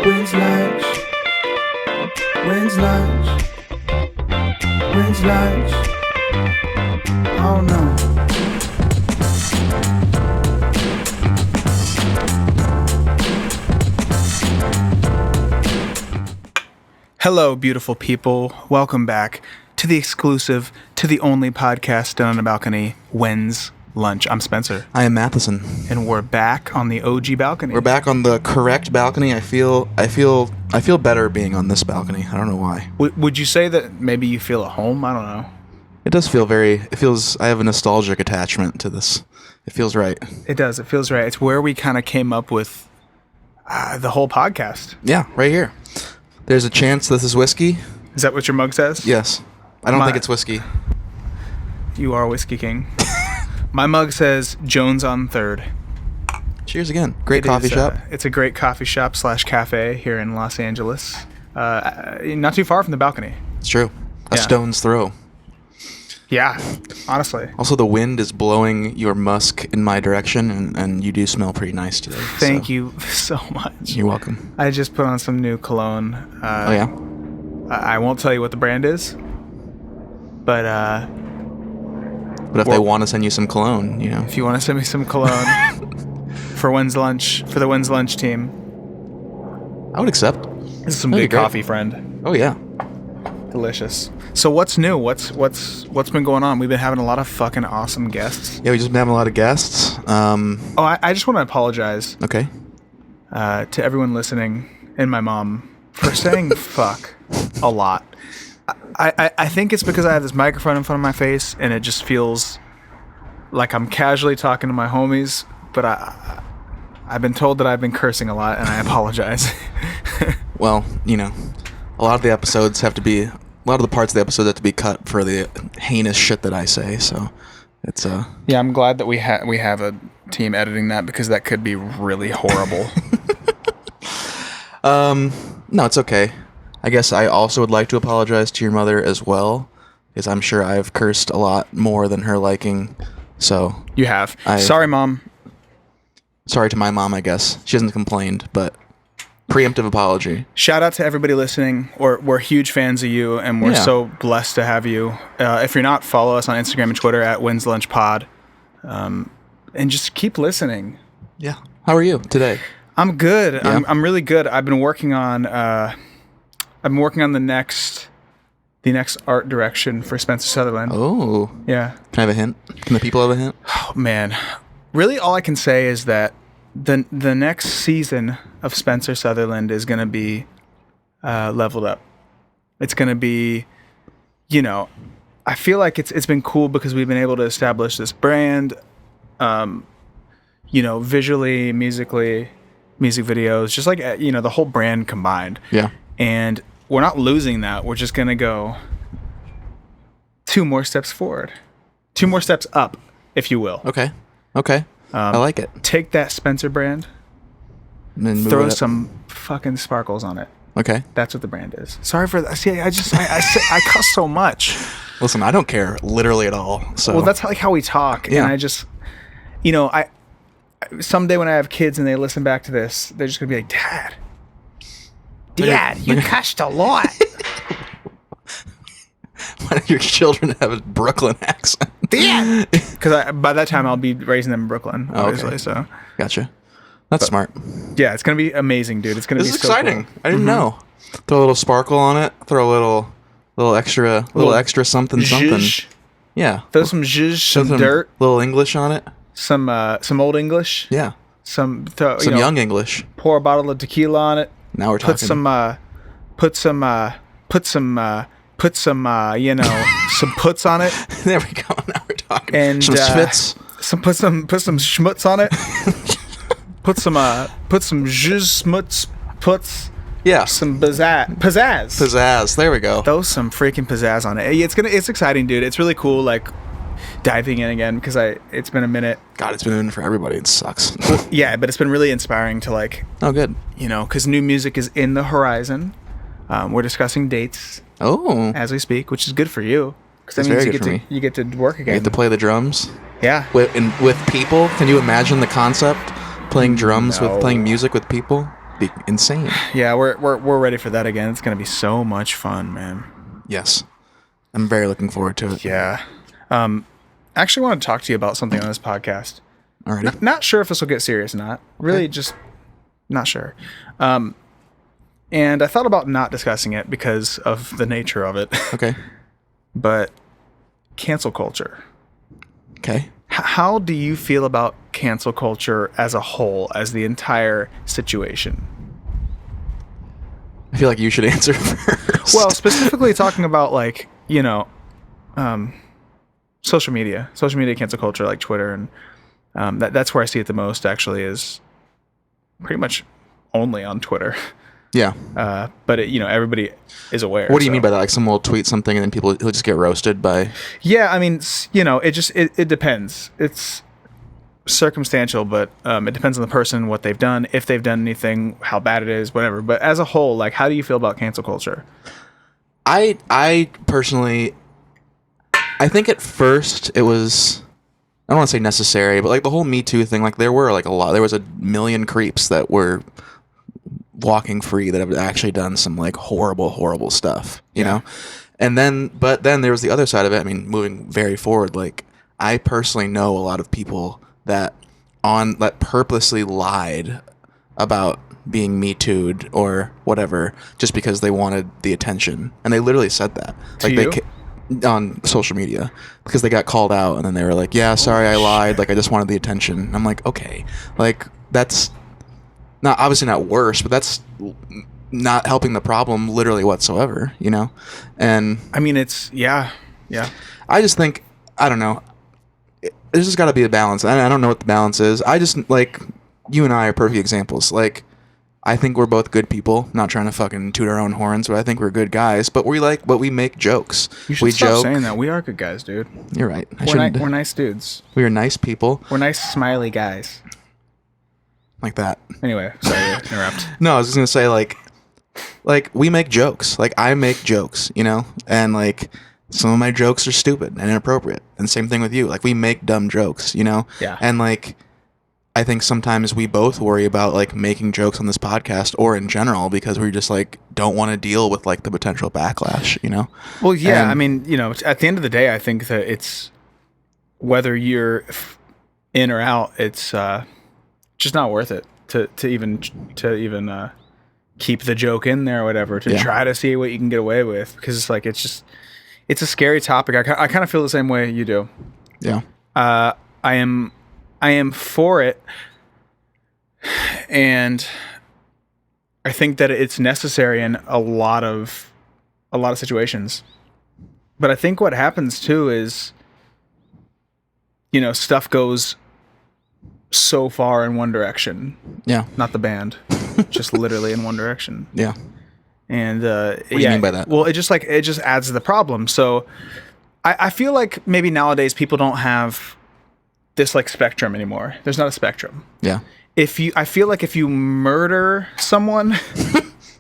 When's lunch? When's lunch? When's lunch? Oh no. Hello, beautiful people. Welcome back to the exclusive, to the only podcast done on a balcony, When's Lunch. I'm Spencer. I am Matheson. And we're back on the OG balcony. We're back on the correct balcony. I feel better being on this balcony. I don't know why. Would you say that maybe you feel at home? I don't know. It does feel I have a nostalgic attachment to this. It feels right. It does. It feels right. It's where we kind of came up with the whole podcast. Yeah, right here. There's a chance this is whiskey. Is that what your mug says? Yes. I don't think it's whiskey. You are Whiskey King. My mug says Jones on 3rd. Cheers again. Great coffee shop. It's a great coffee shop / cafe here in Los Angeles. Not too far from the balcony. It's true. A stone's throw. Yeah, honestly. Also, the wind is blowing your musk in my direction, and you do smell pretty nice today. Thank you so much. You're welcome. I just put on some new cologne. Oh, yeah? I won't tell you what the brand is, but if they want to send you some cologne, you know. If you want to send me some cologne for When's Lunch, for the When's Lunch team. I would accept. This is some good coffee, friend. Oh, yeah. Delicious. So what's new? What's been going on? We've been having a lot of fucking awesome guests. Yeah, we've just been having a lot of guests. I just want to apologize. Okay. To everyone listening and my mom for saying fuck a lot. I think it's because I have this microphone in front of my face and it just feels like I'm casually talking to my homies, but I've been told that I've been cursing a lot and I apologize. Well, you know, a lot of the parts of the episode have to be cut for the heinous shit that I say, so it's Yeah, I'm glad that we have a team editing that because that could be really horrible. No, it's okay. I guess I also would like to apologize to your mother as well, because I'm sure I've cursed a lot more than her liking. So you have. Sorry, Mom. Sorry to my mom, I guess. She hasn't complained, but preemptive apology. Shout out to everybody listening. We're huge fans of you, and we're so blessed to have you. If you're not, follow us on Instagram and Twitter at When's Lunch Pod, and just keep listening. Yeah. How are you today? I'm good. Yeah. I'm really good. I've been working on the next art direction for Spencer Sutherland. Oh. Yeah. Can I have a hint? Can the people have a hint? Oh, man. Really, all I can say is that the next season of Spencer Sutherland is going to be leveled up. It's going to be, you know, I feel like it's been cool because we've been able to establish this brand, you know, visually, musically, music videos, just like, you know, the whole brand combined. Yeah. And we're not losing that. We're just going to go 2 more steps forward. 2 more steps up, if you will. Okay. I like it. Take that Spencer brand, and then throw some fucking sparkles on it. Okay. That's what the brand is. Sorry for that. See, I cuss so much. Listen, I don't care literally at all. So. Well, that's like how we talk. Yeah. And I just, you know, someday when I have kids and they listen back to this, they're just going to be like, Dad, you cussed a lot. Why do your children have a Brooklyn accent? Dad! Because by that time I'll be raising them in Brooklyn, obviously. Okay. So Gotcha. That's smart. Yeah, it's gonna be amazing, dude. It's gonna be so exciting. Cool. I didn't know. Throw a little sparkle on it. Throw a little extra something. Zhuzh. Yeah. Throw some zhuzh, some dirt, little English on it. Some old English. Yeah. Some young English. Pour a bottle of tequila on it. Now we're talking. Put some you know, some puts on it. There we go. Now we're talking. And some spits. Put some schmutz on it. put some zhuzh smuts puts. Yeah. Some pizzazz. There we go. Throw some freaking pizzazz on it. It's exciting, dude. It's really cool. Like diving in again because it's been a minute. God, it's been a minute for everybody. It sucks. Yeah, but it's been really inspiring to like. Oh, good. You know, because new music is in the horizon. We're discussing dates. Oh. As we speak, which is good for you. Because that means you get to work again. You get to play the drums. Yeah. With people. Can you imagine the concept? Playing drums with playing music with people. be insane. Yeah, we're ready for that again. It's gonna be so much fun, man. Yes. I'm very looking forward to it. Yeah. I actually want to talk to you about something on this podcast. Alrighty. Not sure if this will get serious or not. Really, just not sure. And I thought about not discussing it because of the nature of it. Okay. But cancel culture. Okay. How do you feel about cancel culture as a whole, as the entire situation? I feel like you should answer first. Well, specifically talking about like, social media cancel culture, like Twitter, and that's where I see it the most. Actually, is pretty much only on Twitter. Yeah. But everybody is aware. What do you mean by that? Like someone will tweet something and then people will just get roasted by... Yeah, I mean, it depends. It's circumstantial, but it depends on the person, what they've done, if they've done anything, how bad it is, whatever. But as a whole, like, how do you feel about cancel culture? I personally, I think at first it was, I don't want to say necessary, but like the whole Me Too thing, like there was a million creeps that were walking free that have actually done some like horrible stuff, you know? But then there was the other side of it. I mean, moving very forward, like I personally know a lot of people that purposely lied about being Me Too'd or whatever just because they wanted the attention. And they literally said that. Like on social media because they got called out and then they were like, yeah, sorry, I lied. Like I just wanted the attention. I'm like, okay, like that's obviously not worse, but that's not helping the problem literally whatsoever, you know? And I mean, it's, yeah. I just think, I don't know, there's just got to be a balance. I don't know what the balance is. I just, like, you and I are perfect examples. Like, I think we're both good people, not trying to fucking toot our own horns, but I think we're good guys. But we make jokes. You should stop saying that. We are good guys, dude. You're right. We're nice dudes. We are nice people. We're nice, smiley guys. Like that. Anyway, sorry to interrupt. No, I was just gonna say like we make jokes. Like I make jokes, you know, and like some of my jokes are stupid and inappropriate. And same thing with you. Like we make dumb jokes, you know. Yeah. And like I think sometimes we both worry about like making jokes on this podcast or in general because we just like don't want to deal with like the potential backlash, you know. Well, yeah. I mean, at the end of the day, I think that it's whether you're in or out, it's just not worth it to even keep the joke in there or whatever, to try to see what you can get away with, because it's like it's a scary topic. I kind of feel the same way you do. Yeah. I am for it, and I think that it's necessary in a lot of situations. But I think what happens too is, stuff goes so far in one direction. Yeah. Not the band. Just literally in one direction. Yeah. And what do you mean by that? Well, it just adds to the problem. So I feel like maybe nowadays people don't have this like spectrum anymore. There's not a spectrum. Yeah. I feel like if you murder someone,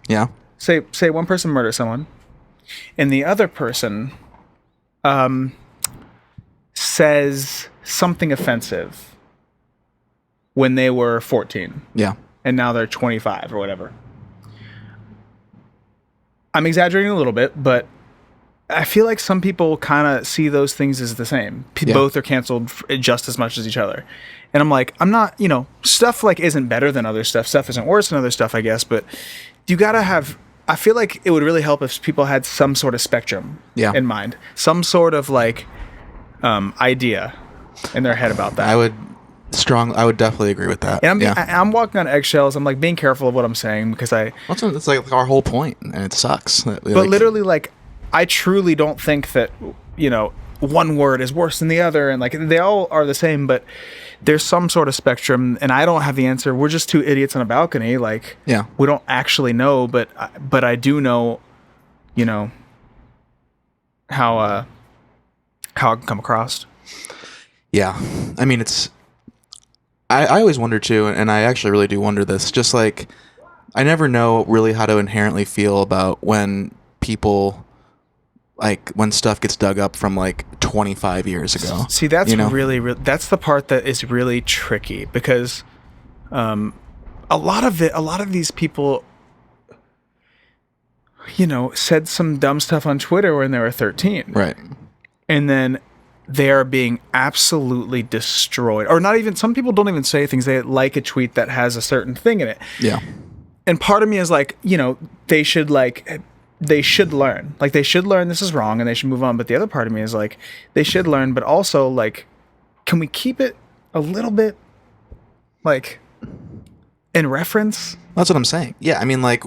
yeah. Say one person murders someone, and the other person says something offensive when they were 14. Yeah. And now they're 25 or whatever. I'm exaggerating a little bit, but I feel like some people kind of see those things as the same. Both are canceled just as much as each other. And I'm like, I'm not, stuff like isn't better than other stuff. Stuff isn't worse than other stuff, I guess. But you got to have, I feel like it would really help if people had some sort of spectrum in mind. Some sort of like idea in their head about that. I would definitely agree with that. And I'm walking on eggshells. I'm like being careful of what I'm saying because it's like our whole point, and it sucks. But literally, like, I truly don't think that one word is worse than the other, and like they all are the same. But there's some sort of spectrum, and I don't have the answer. We're just two idiots on a balcony. Like, we don't actually know, but I do know, how it can come across. Yeah, I mean it's. I always wonder too, and I actually really do wonder this, just like, I never know really how to inherently feel about when people, like, when stuff gets dug up from, like, 25 years ago. See, that's that's the part that is really tricky, because a lot of these people, said some dumb stuff on Twitter when they were 13. Right. And then they are being absolutely destroyed. Or not even, some people don't even say things. They like a tweet that has a certain thing in it. Yeah. And part of me is like, they should learn. Like, they should learn this is wrong and they should move on. But the other part of me is like, they should learn, but also, like, can we keep it a little bit, like, in reference? That's what I'm saying. Yeah, I mean, like,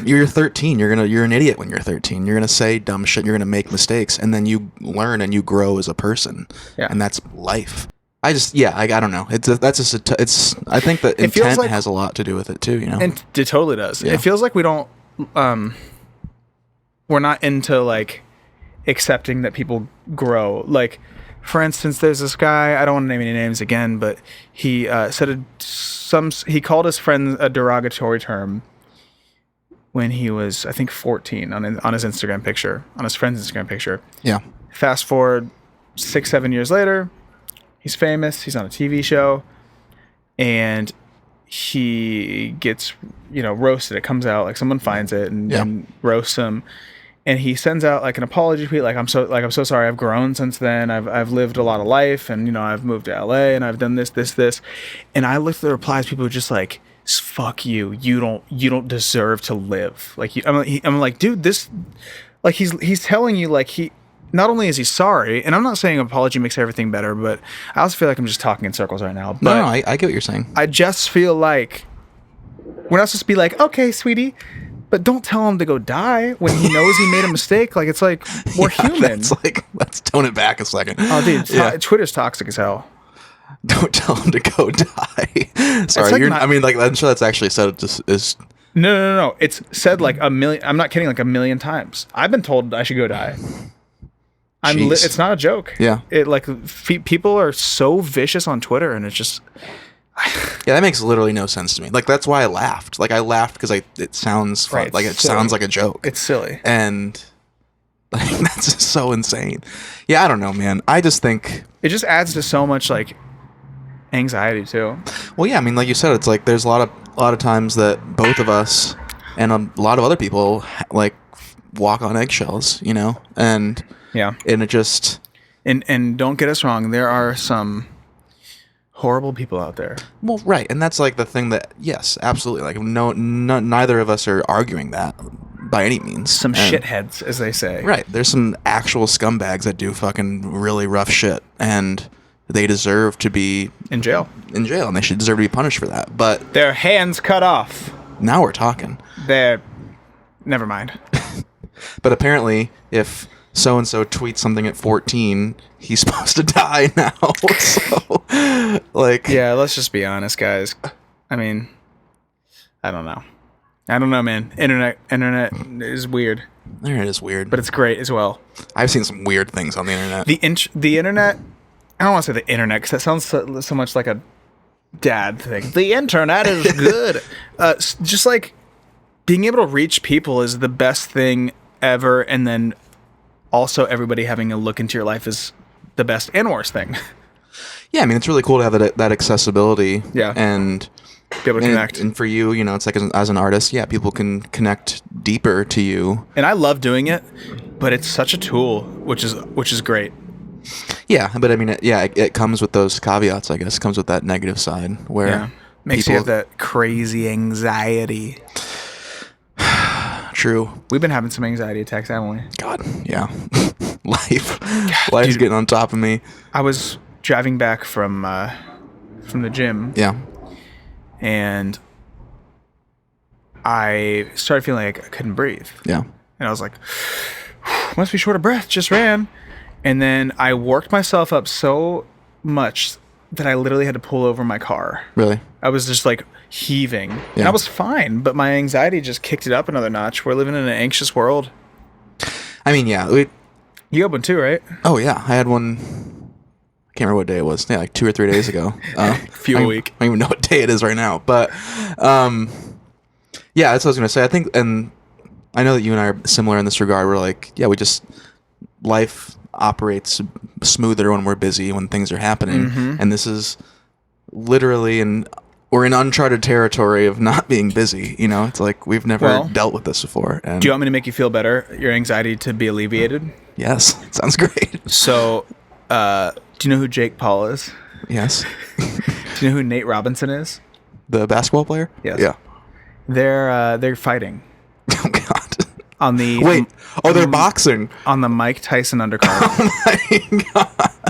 you're 13. You're an idiot when you're 13. You're gonna say dumb shit. You're gonna make mistakes, and then you learn and you grow as a person. Yeah. And that's life. I don't know. I think that It feels intent like- has a lot to do with it too. And it totally does. Yeah. It feels like we don't, we're not into, like, accepting that people grow. Like, for instance, there's this guy, I don't want to name any names again, but he he called his friend a derogatory term when he was, I think, 14 on his Instagram picture, on his friend's Instagram picture. Yeah. Fast forward 6-7 years later, he's famous, he's on a TV show, and he gets, roasted. It comes out, like, someone finds it and roasts him. And he sends out, like, an apology tweet, like, I'm so sorry. I've grown since then. I've lived a lot of life, and I've moved to LA, and I've done this. And I looked at the replies. People were just like, "Fuck you. You don't deserve to live." Like, I'm like, dude, this, like, he's telling you, like, he not only is he sorry, and I'm not saying an apology makes everything better, but I also feel like I'm just talking in circles right now. But No, I get what you're saying. I just feel like we're not supposed to be like, okay, sweetie. But don't tell him to go die when he knows he made a mistake. Like, it's like, we're human. Let's tone it back a second. Oh, dude, Twitter's toxic as hell. Don't tell him to go die. Sorry, like I'm sure that's actually said just is. No. It's said like a million. I'm not kidding. Like a million times. I've been told I should go die. It's not a joke. Yeah. People are so vicious on Twitter, and it's just. Yeah, that makes literally no sense to me. Like, that's why I laughed. Like, I laughed because it sounds fun. Right, Like, it silly. sounds like a joke. It's silly. And like, that's just so insane. Yeah, I don't know, man. I just think. It just adds to so much, like, anxiety too. Well, yeah, I mean, like you said, it's like there's a lot of times that both of us and a lot of other people like walk on eggshells, and Yeah. it just. And don't get us wrong. There are some horrible people out there. Well, right, and that's like the thing that yes, absolutely. Like neither of us are arguing that by any means. Some shitheads, as they say. Right, there's some actual scumbags that do fucking really rough shit, and they deserve to be In jail. and they should deserve to be punished for that. But Their hands cut off. now we're talking. Never mind. But apparently, if so and so tweets something at 14, he's supposed to die now. So, like, Yeah, let's just be honest, guys. I mean, I don't know, man. Internet is weird, Internet is weird. but it's great as well. I've seen some weird things on the internet. The internet. I don't want to say the internet because that sounds so much like a dad thing. The internet is good. Just like being able to reach people is the best thing ever, and then also everybody having a look into your life is the best and worst thing. Yeah, I mean, it's really cool to have that accessibility. Yeah. And Be able to connect. And for you, it's like as an artist, yeah, people can connect deeper to you. And I love doing it, but it's such a tool, which is great. Yeah, but I mean, it comes with those caveats, I guess. It comes with that negative side where Yeah. Makes you have that crazy anxiety. True. We've been having some anxiety attacks, haven't we? God, yeah. Life's dude. getting on top of me. I was driving back from the gym, Yeah. and I started feeling like I couldn't breathe. Yeah. And I was like, must be short of breath, just ran. And then I worked myself up so much that I literally had to pull over my car. Really? I was just like heaving. And Yeah. I was fine, but my anxiety just kicked it up another notch. We're living in an anxious world. I mean, yeah. You had one too, right? Oh, yeah. I had one. I can't remember what day it was. Yeah, like 2 or 3 days ago. Few a week. I don't even know what day it is right now. But, yeah, that's what I was going to say. I think, and I know that you and I are similar in this regard. We're like, yeah, life operates smoother when we're busy, when things are happening. Mm-hmm. And this is literally and we're in uncharted territory of not being busy. You know, it's like we've never Well, dealt with this before. And Do you want me to make you feel better? Your anxiety to be alleviated? yes, sounds great. So, do you know who Jake Paul is? Yes, Do you know who Nate Robinson is? the basketball player. Yes. Yeah. They're fighting Oh God. on the Wait. Oh, they're boxing. on the Mike Tyson undercard. Oh my God.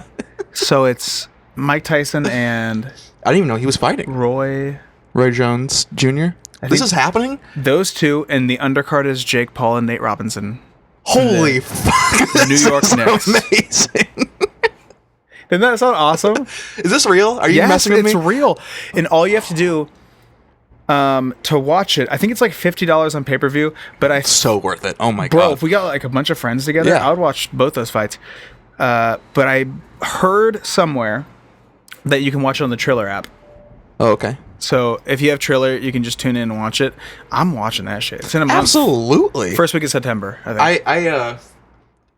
So it's Mike Tyson and I didn't even know he was fighting. Roy. Jones Jr. This think- is happening. Those two, and the undercard is Jake Paul and Nate Robinson. Holy fuck! New This York is Knicks. Amazing. Doesn't that sound awesome? Is this real? Are you Yes, messing with it's me? real. And all you have to do to watch it, I think it's like $50 on pay-per-view, but So worth it. Oh my bro, God. if we got like a bunch of friends together, Yeah. I would watch both those fights. But I heard somewhere that you can watch it on the Triller app. Oh, okay. So if you have Triller, you can just tune in and watch it. I'm watching that shit. It's in a month. Absolutely. First week of September, I think.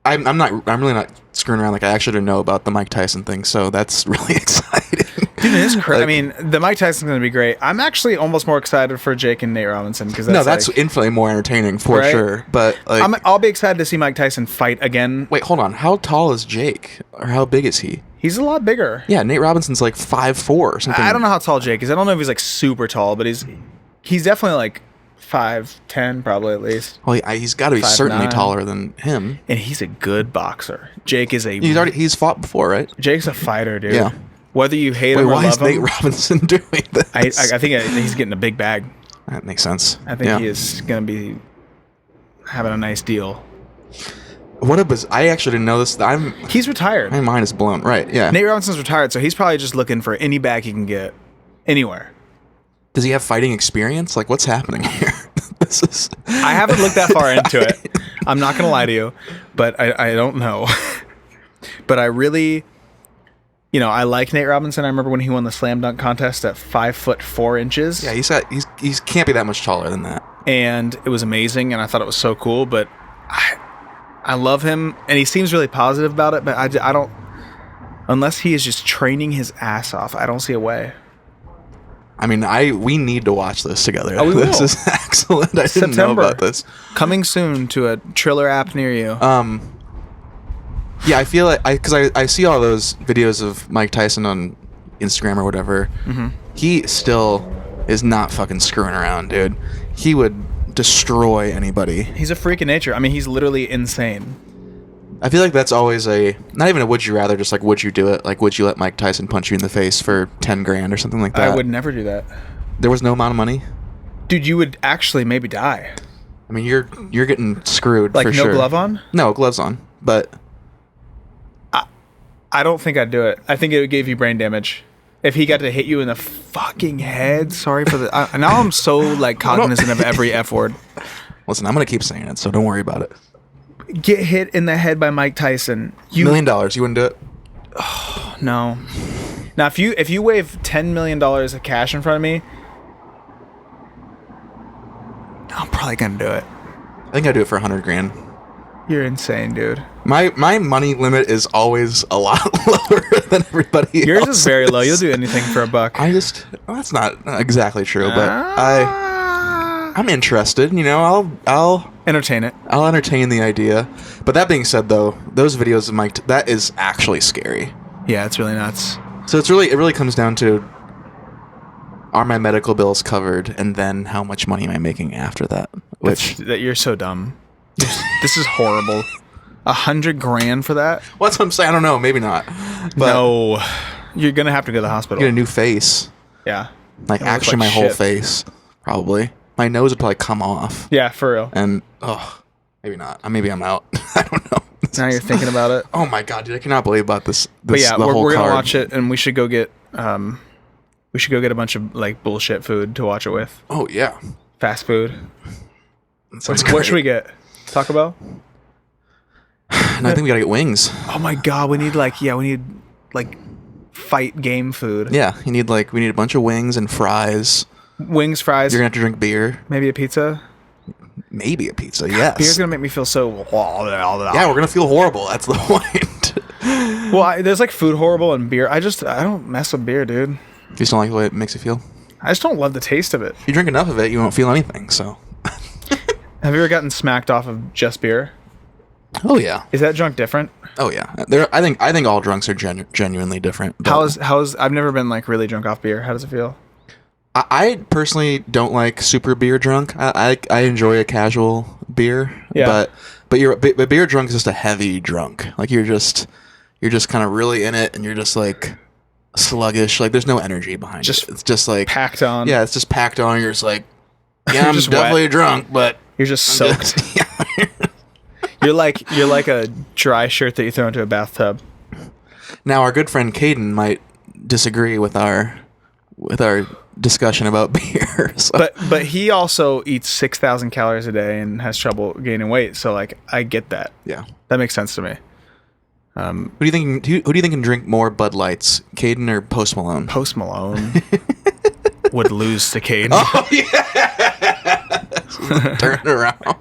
I'm really not screwing around. Like I actually didn't know about the Mike Tyson thing, so that's really exciting. Dude, it is crazy. Like- I mean, the Mike Tyson's going to be great. I'm actually almost more excited for Jake and Nate Robinson because no, that's like, infinitely more entertaining for Right? sure. But like, I'll be excited to see Mike Tyson fight again. wait, hold on. How tall is Jake, or how big is he? He's a lot bigger. Yeah, Nate Robinson's like 5'4" or something. I don't know how tall Jake is. I don't know if he's like super tall, but he's definitely like 5'10", probably at least. Well, he's got to be certainly 5'9". taller than him. And he's a good boxer. Jake is a He's fought before, right? Jake's a fighter, dude. Yeah. Whether you hate Wait, him or why is love Nate him, Robinson doing this? I think he's getting a big bag. That makes sense. I think Yeah. he is going to be having a nice deal. What a I actually didn't know this. He's retired. My mind is blown. Right? Yeah. Nate Robinson's retired, so he's probably just looking for any bag he can get anywhere. Does he have fighting experience? Like, what's happening here? This is. I haven't looked that far into it. I'm not going to lie to you, but I don't know. But I really, I like Nate Robinson. I remember when he won the slam dunk contest at 5'4". Yeah, he's can't be that much taller than that. And it was amazing, and I thought it was so cool. But I love him, and he seems really positive about it. But I don't, unless he is just training his ass off, I don't see a way. I mean, we need to watch this together. Oh, we This will. is excellent. I didn't know September. about this. Coming soon to a Triller app near you. Yeah, I feel like I see all those videos of Mike Tyson on Instagram or whatever. Mm-hmm. He still is not fucking screwing around, dude. He would destroy anybody. He's a freak of nature. I mean, he's literally insane. I feel like that's always not even a would you rather, just like would you do it? Like would you let Mike Tyson punch you in the face for 10 grand or something like that? I would never do that. There was no amount of money. Dude, you would actually maybe die. I mean, you're getting screwed Like for no sure. glove on? No gloves on, but I don't think I'd do it. I think it would give you brain damage. If he got to hit you in the fucking head, sorry for the. Now I'm so like cognizant of every F word. listen, I'm gonna keep saying it, so don't worry about it. Get hit in the head by Mike Tyson. $1 million, you wouldn't do it? No. Now if you wave $10 million of cash in front of me, I'm probably gonna do it. I think I'd do it for 100 grand. You're insane, dude. My money limit is always a lot lower than everybody Yours else's. is very low. You'll do anything for a buck. That's not exactly true, but I'm interested. I'll Entertain it. I'll entertain the idea. But that being said, though, those videos of Mike, that is actually scary. Yeah, it's really nuts. So it really comes down to, are my medical bills covered, and then how much money am I making after that? Which That you're so dumb. This is horrible. 100 grand for that? what's what I'm saying? I don't know. Maybe not. But No. You're gonna have to go to the hospital. get a new face. Yeah. Like It'll look actually, like my whole shit. face probably. My nose would probably come off, Yeah, for real. and maybe not. Maybe I'm out. I don't know. Now you're thinking about it. Oh my god, dude! I cannot believe about this. But yeah, the whole we're gonna card. watch it, and we should go get a bunch of like bullshit food to watch it with. Oh yeah, Fast food. that sounds What great. should we get? Taco Bell? And I think we gotta get wings. Oh my god, we need like fight game food. Yeah, we need a bunch of wings and fries. Wings, fries, You're gonna have to drink beer, maybe a pizza. maybe a pizza. Yes. Beer's gonna make me feel so. Yeah, we're gonna feel horrible. That's the point. Well, there's like food horrible and beer. I don't mess with beer, dude. You just don't like the way it makes you feel. I just don't love the taste of it. If you drink enough of it, you won't feel anything. So. Have you ever gotten smacked off of just beer? Oh yeah. Is that drunk different? Oh yeah. I think all drunks are genuinely different. but- How's I've never been like really drunk off beer. How does it feel? I personally don't like super beer drunk. I enjoy a casual beer. Yeah. But beer drunk is just a heavy drunk. Like you're just kind of really in it, and you're just like sluggish. Like there's no energy behind it. It's just like Packed on. Yeah, it's just packed on. You're just like, yeah, I'm Just definitely wet. drunk, but You're just soaked. yeah. You're like a dry shirt that you throw into a bathtub. Now our good friend Caden might disagree with our discussion about beer. So. But he also eats 6,000 calories a day and has trouble gaining weight. So like I get that. yeah. That makes sense to me. Who do you think can drink more Bud Lights, Caden or Post Malone? Post Malone would lose to Cade. Oh yeah. Turn it around.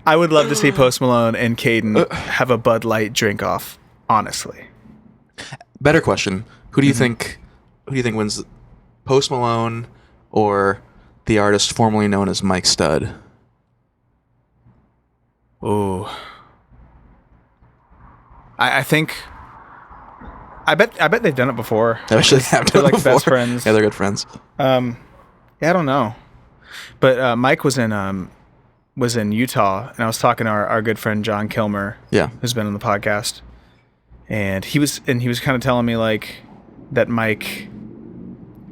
I would love to see Post Malone and Caden have a Bud Light drink off. Honestly, Better question. Who do you think wins, Post Malone or the artist formerly known as Mike Stud? ooh, I think. I bet they've done it before. I actually have They're done like it before. best friends. Yeah, they're good friends. Yeah, I don't know, but Mike was in Utah, and I was talking to our good friend John Kilmer, Yeah. who's been on the podcast, and he was kind of telling me like that Mike,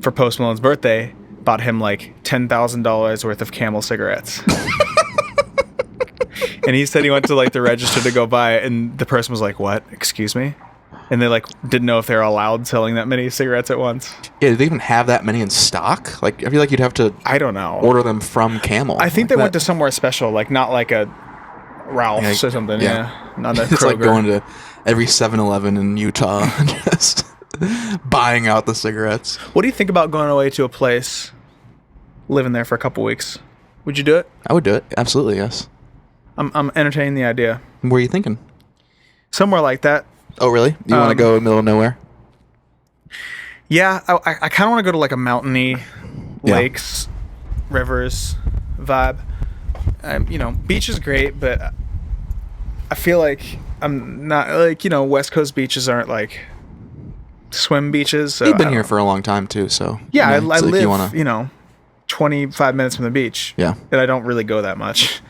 for Post Malone's birthday, bought him like $10,000 worth of Camel cigarettes. And he said he went to like the register to go buy it, and the person was like, "What? Excuse me?" And they like didn't know if they were allowed selling that many cigarettes at once. Yeah, do they even have that many in stock? Like, I feel like you'd have to I don't know. order them from Camel. I think Like they went that- to somewhere special, like not like a Ralph's Yeah, or something. yeah. Yeah, not a It's like Kroger. going to every 7-Eleven in Utah and just buying out the cigarettes. What do you think about going away to a place, living there for a couple weeks? Would you do it? I would do it. Absolutely, yes. I'm entertaining the idea. Where are you thinking? Somewhere like that. Oh, really? You want to go in the middle of nowhere? Yeah, I kind of want to go to like a mountainy, Yeah. lakes, rivers vibe. Beach is great, but I feel like I'm not like West Coast beaches aren't like swim beaches. So You've been I here don't- for a long time too, so Yeah, I it's like live, you wanna- 25 minutes from the beach. Yeah. And I don't really go that much.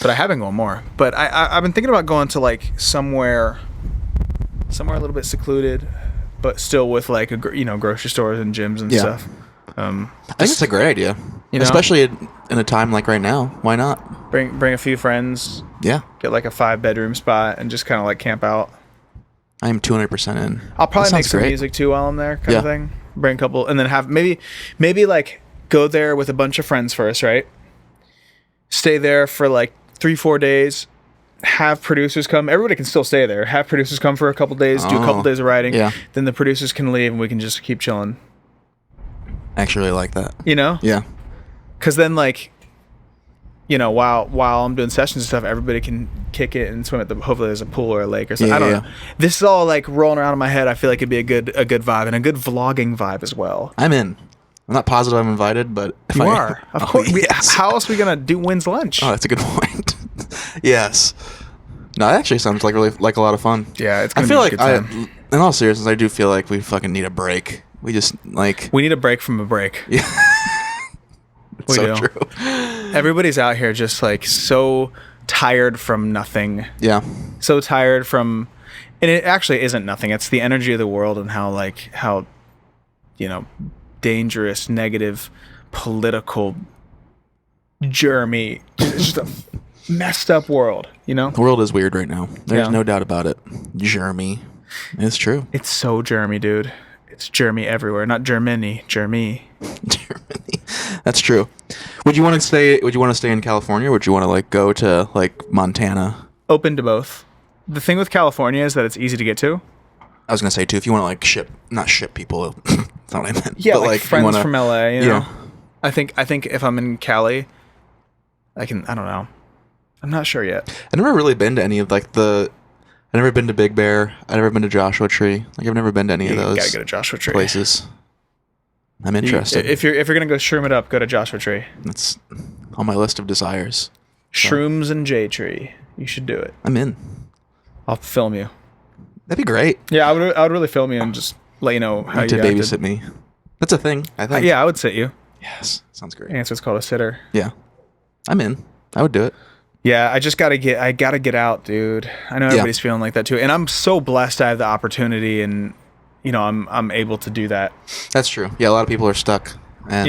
But I have been going more. But I've been thinking about going to like somewhere a little bit secluded, but still with like grocery stores and gyms and Yeah. stuff. I think it's a great idea, You know? especially in a time like right now. Why not? Bring a few friends, Yeah, get like a 5-bedroom spot, and just kind of like camp out. I am 200% in. I'll probably That make sounds some great. music too while I'm there, kind of Yeah. thing. Bring a couple, and then have maybe like go there with a bunch of friends first, right? Stay there for like 3-4 days. Have producers come. Everybody can still stay there. Have producers come for a couple days, do a couple Oh, days of writing. yeah. Then the producers can leave, and we can just keep chilling. I actually really like that. You know? Yeah, Because then like, while I'm doing sessions and stuff, everybody can kick it and swim at the. Hopefully, there's a pool or a lake or something. Yeah, I don't yeah. know. This is all like rolling around in my head. I feel like it'd be a good vibe and a good vlogging vibe as well. I'm in. I'm not positive I'm invited, but if You I are, of Oh, course. yes. How else are we gonna do Wins Lunch? Oh, that's a good point. Yes. No, that actually sounds like really like a lot of fun. Yeah, it's I gonna feel be a like good time. in all seriousness, I do feel like we fucking need a break. We just like We need a break from a break. yeah. It's We so do. true. Everybody's out here just like so tired from nothing. Yeah. So tired from, and it actually isn't nothing. It's the energy of the world and how dangerous, negative, political, germy, just a messed up world. The world is weird right now. There's Yeah. no doubt about it. Jeremy. It's true. It's so germy, dude. It's germy everywhere. Not Germany, Germy. Germany. That's true. Would you want to stay in California, or would you want to like go to like Montana? Open to both. The thing with California is that it's easy to get to. I was gonna say too, if you want to like not ship people, that's not what I meant. Yeah, but, like you friends wanna- from LA. You know? Yeah. I think if I'm in Cali, I can. I don't know. I'm not sure yet. I've never really been to any of like I've never been to Big Bear. I've never been to Joshua Tree. Like I've never been to any of You those gotta go to Joshua Tree. places. I'm interested. If you're gonna go shroom it up, go to Joshua Tree. That's on my list of desires. Shrooms and J Tree. You should do it. I'm in. I'll film you. That'd be great. Yeah, I would really film you and just let you know how To you babysit me. That's a thing, I think. Yeah, I would sit you. Yes. Sounds great. And so it's called a sitter. Yeah. I'm in. I would do it. Yeah, I gotta get out, dude. I know everybody's feeling like that too. And I'm so blessed I have the opportunity and I'm able to do that. That's true. Yeah, a lot of people are stuck. And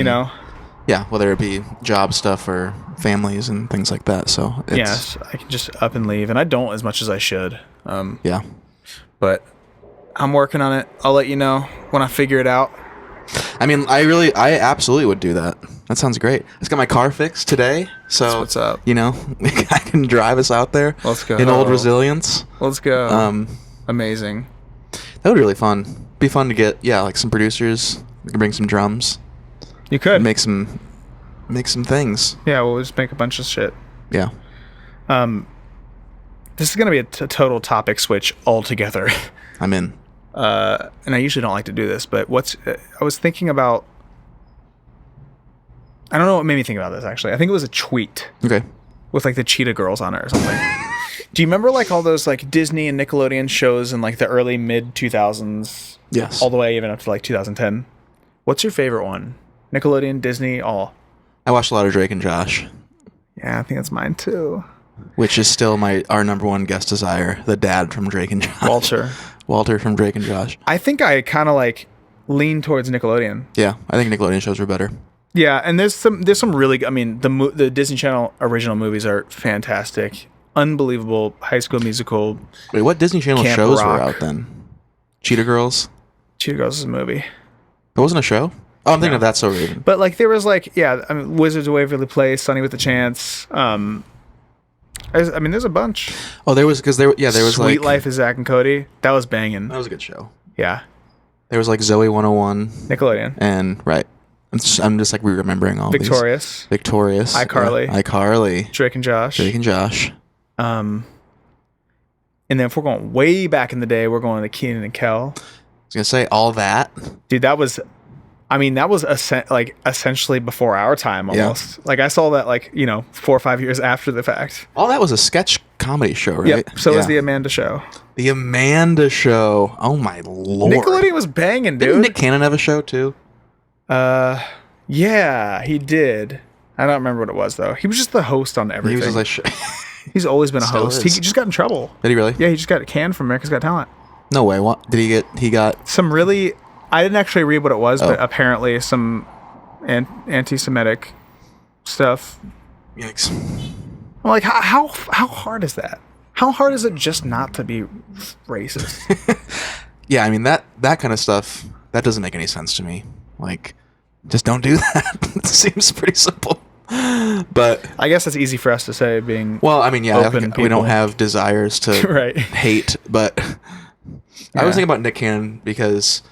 yeah, whether it be job stuff or families and things like that. So it's, yes, I can just up and leave, and I don't as much as I should. Yeah. But I'm working on it. I'll let you know when I figure it out. I mean, I absolutely would do that. That sounds great. I just got my car fixed today, so That's what's up. I can drive us out there. Let's go. In old Resilience. Let's go. Amazing. That would be really fun. Be fun to get like some producers. We can bring some drums. You could Make some things. Yeah, we'll just make a bunch of shit. Yeah. This is gonna be a total topic switch altogether. I'm in. And I usually don't like to do this, but I was thinking about. I don't know what made me think about this actually. I think it was a tweet Okay. with like the Cheetah Girls on it or something. Do you remember like all those like Disney and Nickelodeon shows in like the early mid 2000s? Yes. All the way even up to like 2010. What's your favorite one? Nickelodeon, Disney, all. I watched a lot of Drake and Josh, Yeah, I think that's mine too. which is still our number one guest desire. The dad from Drake and Josh. Walter. Walter from Drake and Josh. I think I kind of like lean towards Nickelodeon. Yeah, I think Nickelodeon shows were better. Yeah, and there's some really. I mean, the Disney Channel original movies are fantastic, unbelievable. High School Musical. Wait, what Disney Channel Camp shows Rock. were out then? Cheetah Girls? Cheetah Girls is a movie, That wasn't a show? Oh, I'm thinking No. of That's So Raven. but like there was like Wizards of Waverly Place, Sunny with a Chance. There's a bunch. Oh, there was there was Sweet like Life of Zack and Cody. That was banging. that was a good show. Yeah, There was like Zoe 101 Nickelodeon. and right. I'm just like remembering all Victorious. these. Victorious. iCarly. Yeah. iCarly. Drake and Josh. Drake and Josh. And then if we're going way back in the day, we're going to Keenan and Kel. I was gonna say all that. Dude, that was essentially before our time almost. Yeah. Like I saw that 4 or 5 years after the fact. All that was a sketch comedy show, right? Yep. So was the Amanda Show. The Amanda Show. Oh my lord. Nickelodeon was banging, dude. Didn't Nick Cannon have a show too? Yeah, he did. I don't remember what it was though. He was just the host on everything. He was just like he's always been a Still host. is. He just got in trouble. Did he really? Yeah, he just got canned from America's Got Talent. No way. What did he get? He got Some really. I didn't actually read what it was, but Oh. apparently some anti-Semitic stuff. yikes. I'm like, how hard is that? How hard is it just not to be racist? Yeah, I mean that kind of stuff that doesn't make any sense to me. Like, just don't do that. It seems pretty simple. But I guess it's easy for us to say, being well, I mean, yeah, Open we people. don't have desires to Right. hate, but I was Yeah. thinking about Nick Cannon because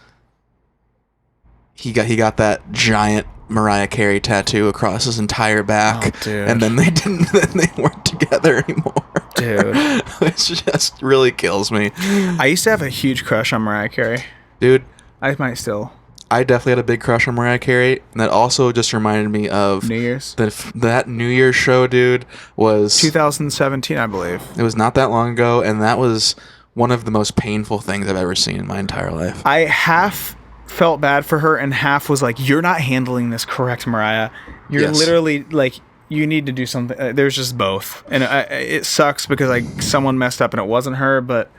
he got that giant Mariah Carey tattoo across his entire back, Oh, dude. and then they weren't together anymore. Dude. It just really kills me, I used to have a huge crush on Mariah Carey. dude. I might still. I definitely had a big crush on Mariah Carey, and that also just reminded me of New Year's. that New Year's show, dude. Was 2017, I believe. it was not that long ago, and that was one of the most painful things I've ever seen in my entire life. I half felt bad for her and half was like, you're not handling this correct, Mariah. You're Yes. literally like, you need to do something. There's just both. And it sucks because someone messed up and it wasn't her, but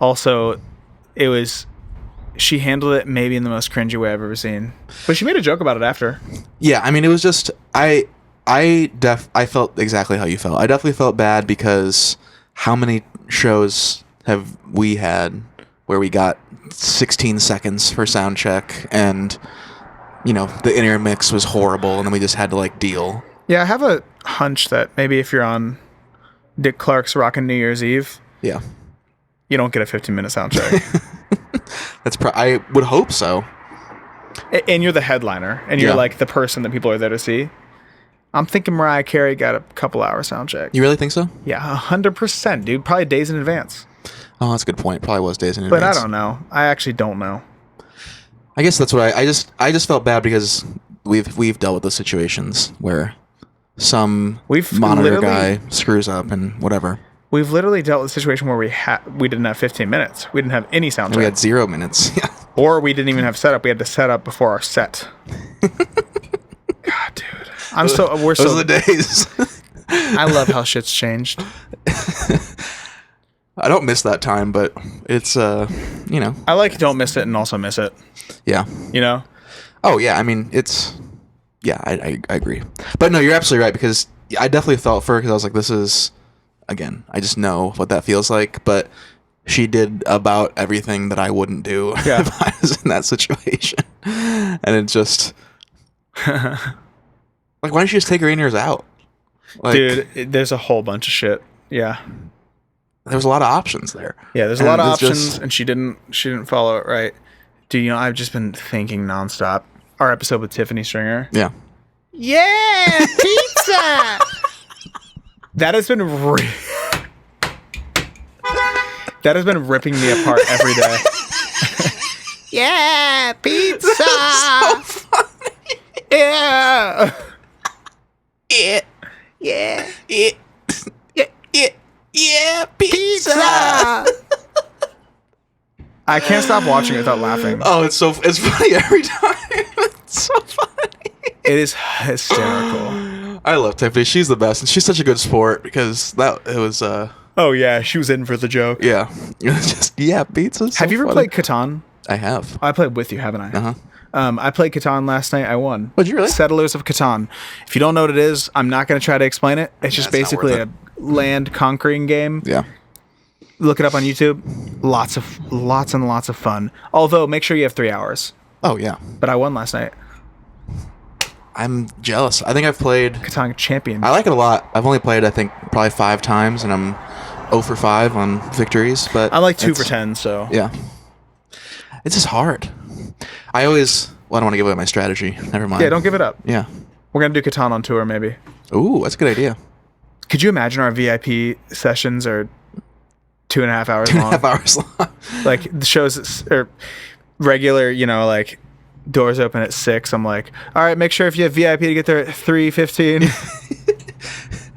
also she handled it maybe in the most cringy way I've ever seen. But she made a joke about it after. Yeah, I mean, it was just I felt exactly how you felt. I definitely felt bad because how many shows have we had where we got 16 seconds for sound check and the intermix was horrible and then we just had to deal. Yeah, I have a hunch that maybe if you're on Dick Clark's Rockin' New Year's Eve, Yeah. you don't get a 15-minute sound check. I would hope so. And you're the headliner, and you're Yeah. like the person that people are there to see. I'm thinking Mariah Carey got a couple hour sound check. You really think so? Yeah, 100%, dude. Probably days in advance. Oh, that's a good point. Probably was days in But advance. I don't know. I actually don't know. I guess that's what I just felt bad because we've dealt with those situations where some We've monitor literally- guy screws up and whatever. We've literally dealt with a situation where we didn't have 15 minutes. We didn't have any sound And we check. had 0 minutes. Yeah. Or we didn't even have setup. We had to set up before our set. God, dude. We're Those so are the days. I love how shit's changed. I don't miss that time, but it's you know, I like don't miss it and also miss it. yeah. You know? Oh yeah, I mean it's yeah, I agree. But no, you're absolutely right because I definitely felt for her because I was like, this is again, I just know what that feels like. But she did about everything that I wouldn't do Yeah. if I was in that situation, and it just like why don't you just take her in-ears out? Like, Dude, there's a whole bunch of shit. Yeah. there was a lot of options there. Yeah, there's a lot of And it's options just- and she didn't follow it right. Dude, you know, I've just been thinking nonstop. Our episode with Tiffany Stringer. Yeah. Yeah, pizza. That has been that has been ripping me apart every day. Yeah, pizza. So funny. Yeah. Yeah. Yeah. Yeah. Yeah. Yeah. Pizza. I can't stop watching it without laughing. Oh, it's funny every time. It's so funny. It is hysterical. I love Tiffany. She's the best, and she's such a good sport because it was Oh yeah, she was in for the joke. yeah, it was just yeah, pizza. Have you ever played Catan? I have. I played with you, haven't I? Uh huh. I played Catan last night. I won. Would you really? Settlers of Catan. If you don't know what it is, I'm not going to try to explain it. It's just it's not basically worth a land conquering game. Yeah. Look it up on YouTube. Lots and lots of fun. Although, make sure you have 3 hours. Oh yeah. But I won last night. I'm jealous. I think I've played. Catan champion. I like it a lot. I've only played I think probably 5 times, and I'm 0 for 5 on victories. But I'm like 2 it's- for 10, so. Yeah. It's just hard. I always. Well, I don't want to give away my strategy. Never mind. Yeah, don't give it up. Yeah. We're going to do Catan on tour, maybe. Ooh, that's a good idea. Could you imagine our VIP sessions are 2.5 hours long? 2.5 hours long. Like the shows or regular, you know, like doors open at 6. I'm like, all right, make sure if you have VIP to get there at 3:15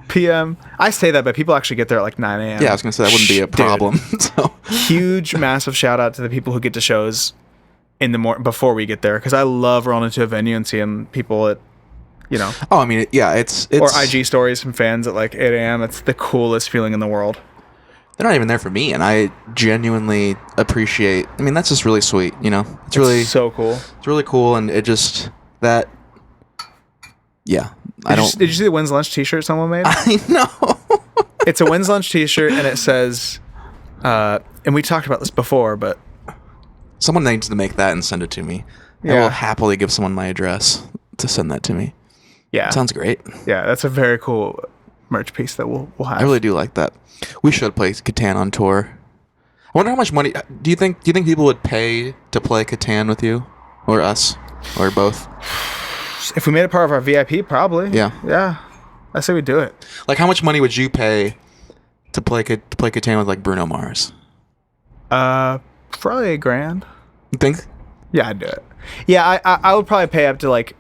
p.m. I say that, but people actually get there at like 9 a.m. Yeah, I was gonna say that wouldn't be a Dude, problem. So huge, massive shout out to the people who get to shows in the before we get there, because I love rolling into a venue and seeing people at, you know, oh, I mean, yeah, it's or IG stories from fans at like 8 a.m. It's the coolest feeling in the world. they're not even there for me, and I genuinely appreciate. I mean, that's just really sweet. You know, it's really So cool. it's really cool, and it just that. Yeah, I don't. Did you see the Wins Lunch T-shirt someone made? I know. It's a Wins Lunch T-shirt, and it says, and we talked about this before, but Someone needs to make that and send it to me. I Yeah. will happily give someone my address to send that to me. yeah, Sounds great. yeah, that's a very cool merch piece that we'll have. I really do like that. We should play Catan on tour. I wonder how much money do you think people would pay to play Catan with you, or us, or both? If we made it part of our VIP, probably. Yeah. Yeah. I say we do it. Like, how much money would you pay to play Catan with like Bruno Mars? Probably $1,000. You think? Yeah, I'd do it. Yeah, I would probably pay up to like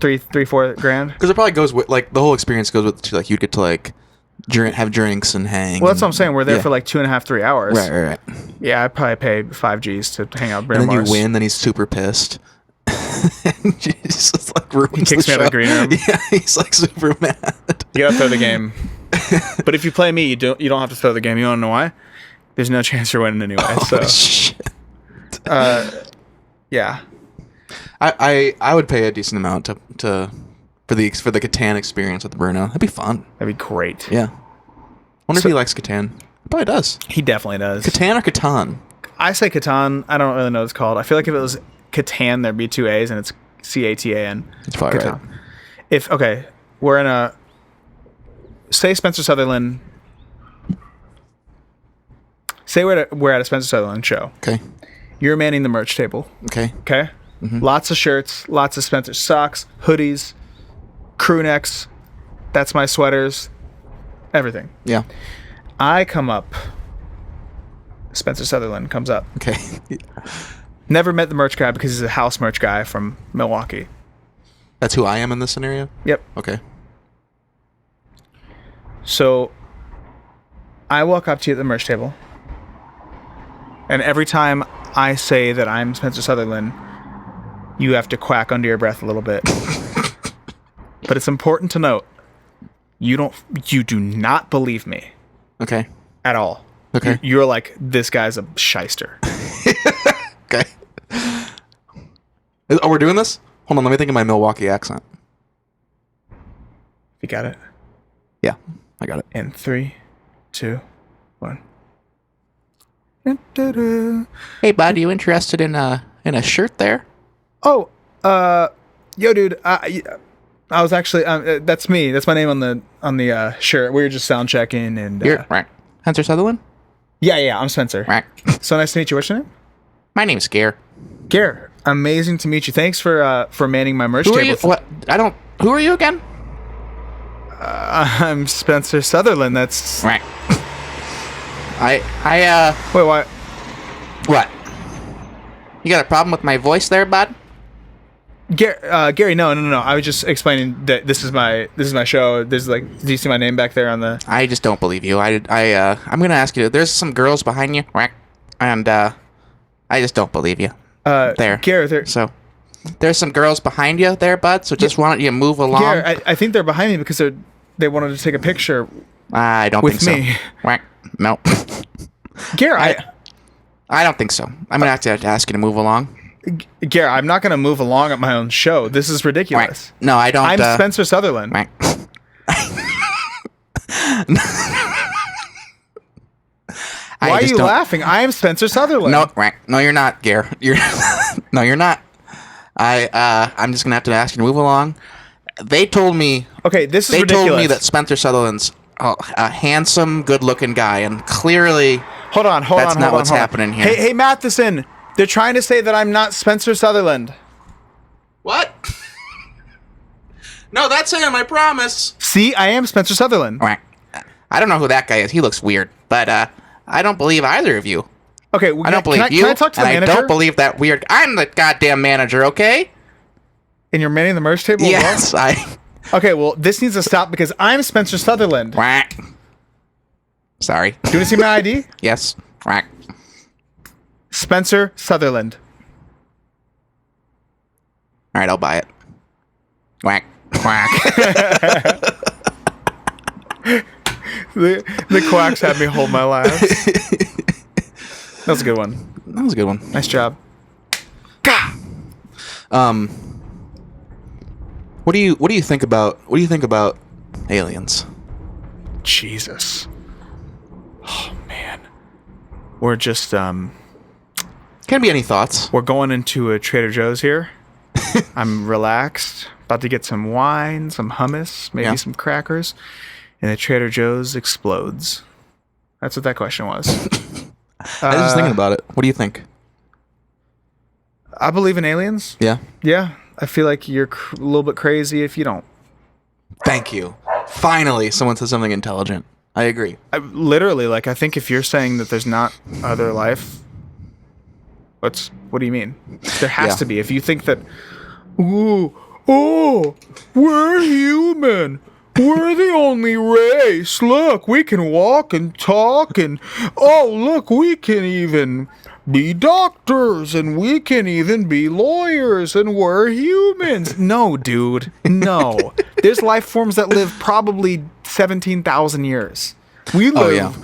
$3-4 grand. Because it probably goes with like the whole experience goes with like you'd get to like have drinks and hang. Well, that's what I'm saying. We're there Yeah. for like 2.5-3 hours. Right. Yeah, I'd probably pay 5 G's to hang out with Bruno And then Mars. you win, then he's super pissed. And he's just like ruins He kicks the me out of the show. green room. Yeah, he's like super mad. You gotta throw the game. But if you play me, you don't have to throw the game. You wanna know why? There's no chance you're winning anyway. So Oh, shit. yeah. I would pay a decent amount to for the Catan experience with Bruno. That'd be fun. That'd be great. Yeah. Wonder So- if he likes Catan. He probably does. He definitely does. Catan or Catan? I say Catan. I don't really know what it's called. I feel like if it was Catan, there'd be 2 A's and it's Catan. It's probably Catan. right. If okay, we're in a say Spencer Sutherland. Say we're at a Spencer Sutherland show. Okay. You're manning the merch table. Okay. Okay. Lots of shirts, lots of Spencer socks, hoodies, crew necks. That's my sweaters. Everything. Yeah. I come up. Spencer Sutherland comes up. Okay. Never met the merch guy because he's a house merch guy from Milwaukee. That's who I am in this scenario? Yep. Okay. So I walk up to you at the merch table, and every time I say that I'm Spencer Sutherland, you have to quack under your breath a little bit. But it's important to note, you do not believe me Okay. at all. Okay. You're like, this guy's a shyster. Okay. Oh, we're doing this? Hold on, let me think of my Milwaukee accent. You got it? Yeah, I got it. In 3, 2, 1. Da-da-da. Hey, bud, you interested in a shirt there? Oh, yo, dude. I was actually. That's me. That's my name on the shirt. We were just sound checking, and You're right. Spencer Sutherland? yeah. I'm Spencer. Right. So nice to meet you. What's your name? My name's Gare. Gare. Amazing to meet you. Thanks for manning my merch Who are table. you? What? Who are you again? I'm Spencer Sutherland. That's Right. wait. Why? What? You got a problem with my voice there, bud? Gary, no. I was just explaining that this is my show. There's like, do you see my name back there on the? I just don't believe you. I'm gonna ask you. There's some girls behind you, right? And I just don't believe you. There. Gary, there. So there's some girls behind you there, bud. So just wanted you to move along. Gary, I think they're behind me because they wanted to take a picture I don't with think me. so. Right? No. Gary, I don't think so. I'm gonna have to ask you to move along. Gary, I'm not going to move along at my own show. This is ridiculous. Right. No, I don't. I'm Spencer Sutherland. Right. Why are you laughing? I am Spencer Sutherland. No, right. No, you're not, Gare. No, you're not. I'm just gonna have to ask you to move along. They told me. Okay, this is They ridiculous. told me that Spencer Sutherland's a handsome, good-looking guy, and clearly, Hold on. That's not what's happening here. Hey, Matheson. They're trying to say that I'm not Spencer Sutherland. what? No, that's him. I promise. See, I am Spencer Sutherland. Right. I don't know who that guy is. He looks weird, but I don't believe either of you. Okay, well, I don't believe you. Can I talk to the and manager? I don't believe that weird. I'm the goddamn manager, okay? And you're manning the merch table? Yes, as well? Okay, well, this needs to stop because I'm Spencer Sutherland. Quack. Sorry. Do you want to see my ID? Yes. Quack. Spencer Sutherland. All right, I'll buy it. Quack. Quack. the quacks had me hold my laugh. That was a good one. That was a good one. Nice job. What do you think about aliens? Jesus. Oh man. We're just Can be any thoughts? we're going into a Trader Joe's here. I'm relaxed, about to get some wine, some hummus, maybe Yeah. some crackers, and the Trader Joe's explodes. That's what that question was. I was just thinking about it. What do you think? I believe in aliens. Yeah. Yeah, I feel like you're a little bit crazy if you don't. Thank you. Finally, someone said something intelligent. I agree. Literally, like, I think if you're saying that there's not other life, what do you mean? There has Yeah. to be. If you think that, we're human. We're the only race. Look, we can walk and talk, and look, we can even be doctors, and we can even be lawyers, and we're humans. No, dude, no. There's life forms that live probably 17,000 years. We live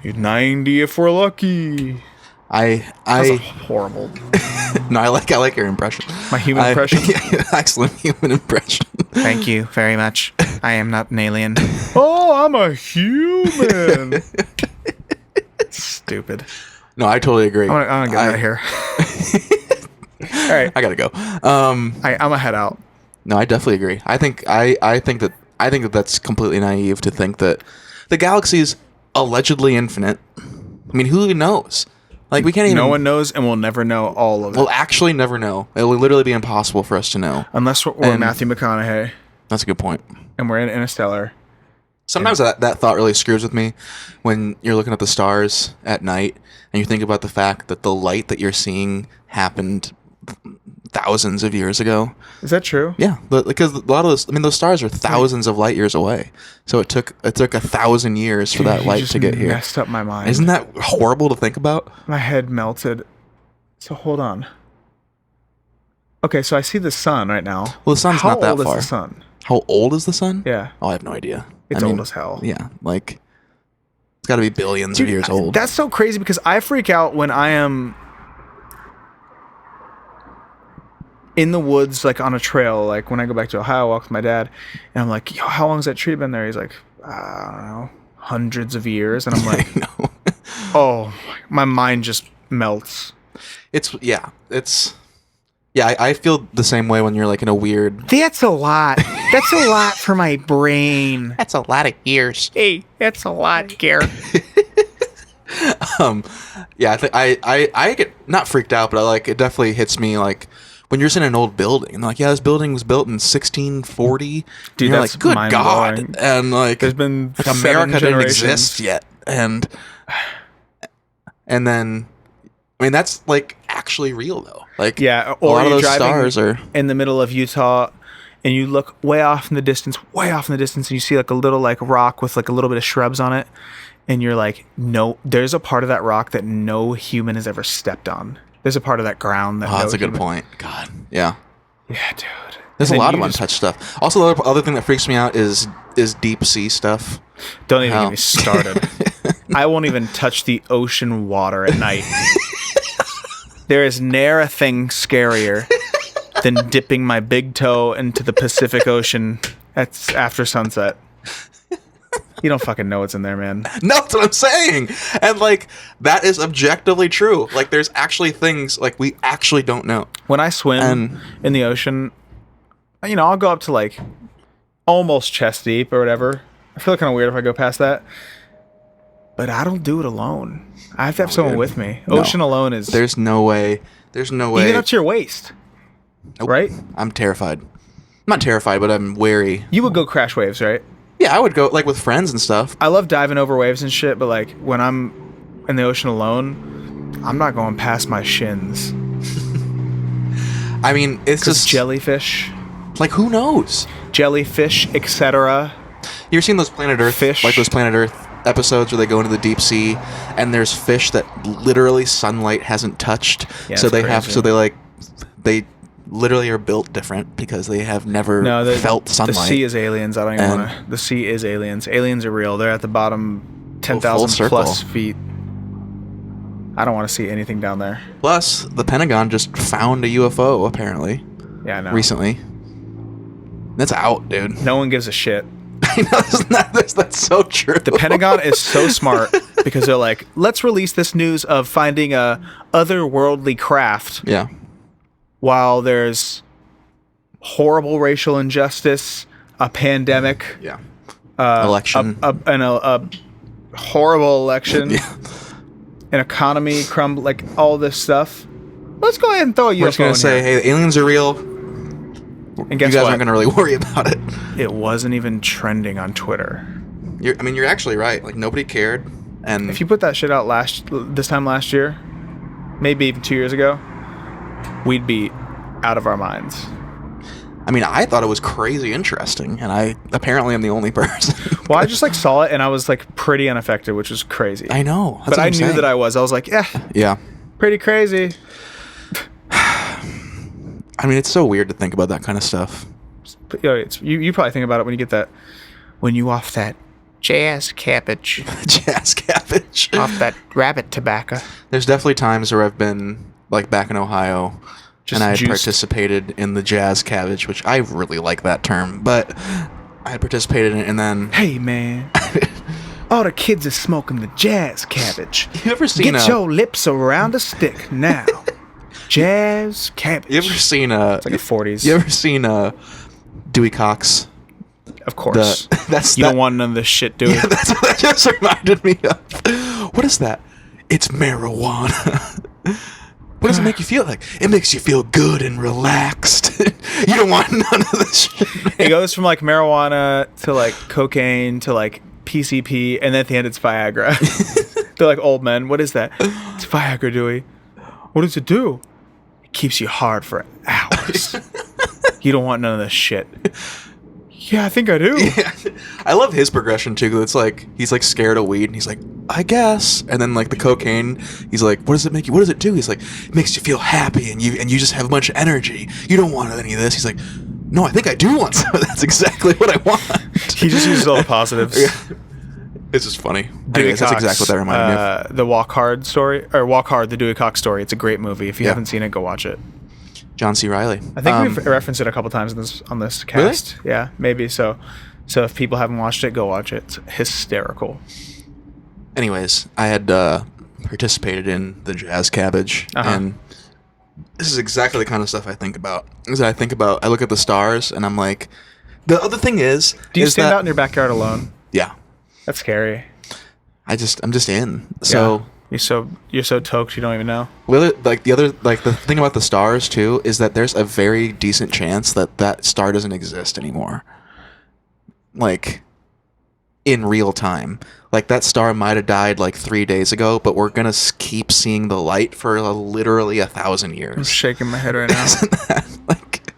90 if we're lucky. That's horrible. No, I like your impression. My human impression? Excellent human impression. Thank you very much. I am not an alien. Oh, I'm a human. Stupid. No, I totally agree. I'm gonna get out of here. All right, I gotta go. I'm gonna head out. No, I definitely agree. I think that that's completely naive to think that the galaxy's allegedly infinite. I mean, who knows? Like, we can't even. No one knows, and we'll never know all of it. We'll actually never know. It will literally be impossible for us to know. Unless we're And- Matthew McConaughey, That's a good point. and we're in Interstellar, Sometimes that thought really screws with me when you're looking at the stars at night and you think about the fact that the light that you're seeing happened thousands of years ago. Is that true? Yeah, because a lot of those stars are thousands of light years away. So it took 1,000 years for that You light just to get here. Messed up my mind. Isn't that horrible to think about? My head melted. So hold on. Okay, so I see the sun right now. Well, the sun's not that How old far. is the sun? How old is the sun? Yeah. Oh, I have no idea. It's old as hell. Yeah, like it's got to be billions of years old. That's so crazy because I freak out when I am in the woods, like on a trail, like when I go back to Ohio, I walk with my dad, and I'm like, yo, how long has that tree been there? He's like, I don't know, hundreds of years. And I'm like, no. oh, my mind just melts. I feel the same way when you're like in a weird. That's a lot. That's a lot for my brain. That's a lot of years. Hey, that's a lot, Garrett. Yeah, I get not freaked out, but it definitely hits me like when you're just in an old building and like, yeah, this building was built in 1640. Dude, and you're that's like, good God, mind-blowing. and like There's been like 7 America didn't generations. exist yet, and then I mean that's like actually real though. Like Yeah, a or lot of you're those driving stars are. in the middle of Utah, and you look way off in the distance, and you see like a little like rock with like a little bit of shrubs on it, and you're like, no, there's a part of that rock that no human has ever stepped on. There's a part of that ground that. Oh, that's a good point. God, yeah. Yeah, dude. There's a And then lot of you just- untouched stuff. Also, the other thing that freaks me out is deep sea stuff. Don't even How? get me started. I won't even touch the ocean water at night. There is ne'er a thing scarier than dipping my big toe into the Pacific Ocean after sunset. You don't fucking know what's in there, man. No, that's what I'm saying. And like that is objectively true. Like there's actually things like we actually don't know. When I swim in the ocean, I'll go up to like almost chest deep or whatever. I feel kind of weird if I go past that. But I don't do it alone. I have to have someone dude. with me. No. Ocean alone is... There's no way. There's no You way. get up to your waist, Nope. right? I'm terrified. I'm not terrified, but I'm wary. You would go crash waves, right? Yeah, I would go like with friends and stuff. I love diving over waves and shit, but like when I'm in the ocean alone, I'm not going past my shins. I mean, it's Because just jellyfish, like who knows? jellyfish, etc. You ever seen those Planet Earth Fish. like those Planet Earth episodes where they go into the deep sea and there's fish that literally sunlight hasn't touched, Yeah, so it's they crazy. they literally are built different because they have never No, felt sunlight. The sea is aliens. I don't even And- want to. The sea is aliens. Aliens are real. They're at the bottom, full 10,000 plus circle. feet. I don't want to see anything down there. Plus, the Pentagon just found a UFO apparently Yeah, I know. recently. That's out, dude. No one gives a shit. I know that's so true. The Pentagon is so smart because they're like, let's release this news of finding a otherworldly craft Yeah. while there's horrible racial injustice, a pandemic, Yeah. Election. a horrible election, Yeah. an economy crumble, like all this stuff. Let's go ahead and throw a UFO We're just gonna in say, here. hey, the aliens are real. And You guess guys what? aren't gonna really worry about it. It wasn't even trending on Twitter. You're actually right. Like nobody cared, and If you put that shit out this time last year, maybe even 2 years ago, we'd be out of our minds. I mean, I thought it was crazy interesting, and I apparently am the only person. Well, I just like saw it and I was like pretty unaffected, which was crazy. I know, that's but what I I'm knew saying. that I was. I was like, yeah, Yeah, pretty crazy. I mean, it's so weird to think about that kind of stuff. But, you probably think about it when you get that, when you off that jazz cabbage, Jazz cabbage. off that rabbit tobacco. There's definitely times where I've been like back in Ohio, Just and I had juiced. participated in the jazz cabbage, which I really like that term, but I had participated in it, and then Hey man, all the kids are smoking the jazz cabbage. you ever seen Get your lips around a stick now. Jazz cabbage. you ever seen a It's like a 40s. you ever seen Dewey Cox? Of course. That's You that, don't want none of this shit, do yeah, that's what that just reminded me of. What is that? It's marijuana. What does it make you feel like? It makes you feel good and relaxed. You don't want none of this shit, man. It goes from like marijuana to like cocaine to like PCP, and then at the end it's Viagra. They're like old men. What is that? It's Viagra, Dewey. What does it do? It keeps you hard for hours. You don't want none of this shit. Yeah, I think I do. Yeah. I love his progression too. 'Cause it's like he's like scared of weed, and he's like, I guess. And then like the cocaine, he's like, what does it make you? What does it do? He's like, it makes you feel happy, and you just have a bunch of energy. You don't want any of this. He's like, no, I think I do want some. That's exactly what I want. He just uses all the positives. Yeah. It's just funny. Dewey Anyways, that's Cox, exactly what that reminded me of. The Walk Hard story, or Walk Hard, the Dewey Cox story. It's a great movie. If you Yeah. haven't seen it, go watch it. John C. Reilly. I think we've referenced it a couple times on this cast. Yeah, maybe. So if people haven't watched it, go watch it. It's hysterical. Anyways, I had participated in the Jazz Cabbage, and this is exactly the kind of stuff I think about. I look at the stars, and I'm like, the other thing is, Do you is stand that- out in your backyard alone? Yeah, That's scary. I'm just in. So Yeah. You're so toked you don't even know. the thing about the stars too is that there's a very decent chance that star doesn't exist anymore. Like, in real time. Like, that star might have died like 3 days ago, but we're gonna keep seeing the light for literally 1,000 I'm years. shaking my head right now. Isn't that like?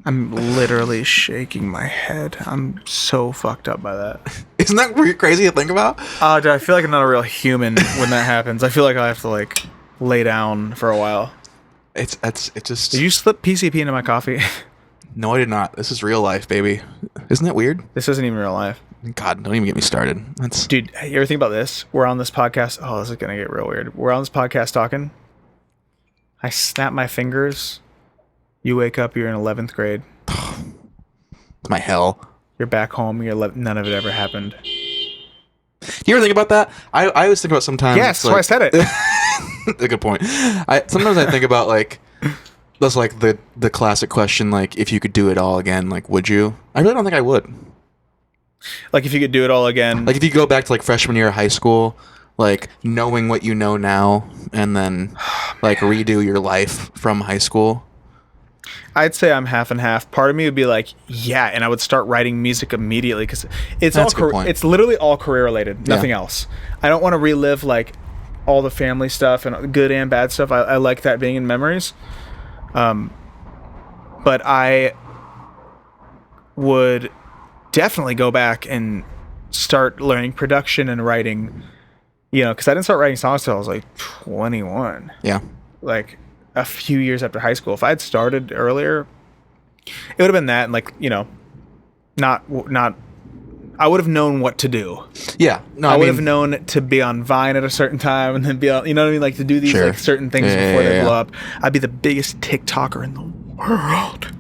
I'm literally shaking my head. I'm so fucked up by that. Isn't that crazy to think about? Dude, I feel like I'm not a real human when that happens. I feel like I have to like lay down for a while. It just. Did you slip PCP into my coffee? No, I did not. This is real life, baby. Isn't that weird? This isn't even real life. God, don't even get me started. That's Dude, you ever think about this? We're on this podcast. Oh, this is going to get real weird. We're on this podcast talking. I snap my fingers. You wake up, you're in 11th grade. my hell. You're back home. None of it ever happened. Do you ever think about that? I always think about sometimes. Yes, that's why I said it. A good point. Sometimes I think about like that's like the classic question, like if you could do it all again, like would you? I really don't think I would. Like if you could do it all again. Like if you go back to like freshman year of high school, like knowing what you know now, and then like redo your life from high school. I'd say I'm half and half. Part of me would be like, yeah, and I would start writing music immediately because it's That's a good point. it's literally all career related, nothing else. I don't want to relive like all the family stuff and good and bad stuff. I like that being in memories. But I would definitely go back and start learning production and writing, because I didn't start writing songs till I was like 21. Yeah. Like a few years after high school. If I had started earlier, it would have been that, and like, not I would have known what to do. Yeah. No, I would have known to be on Vine at a certain time and then be on, you know what I mean? Like to do these Sure. like certain things Yeah, before they yeah. blow up. I'd be the biggest TikToker in the world.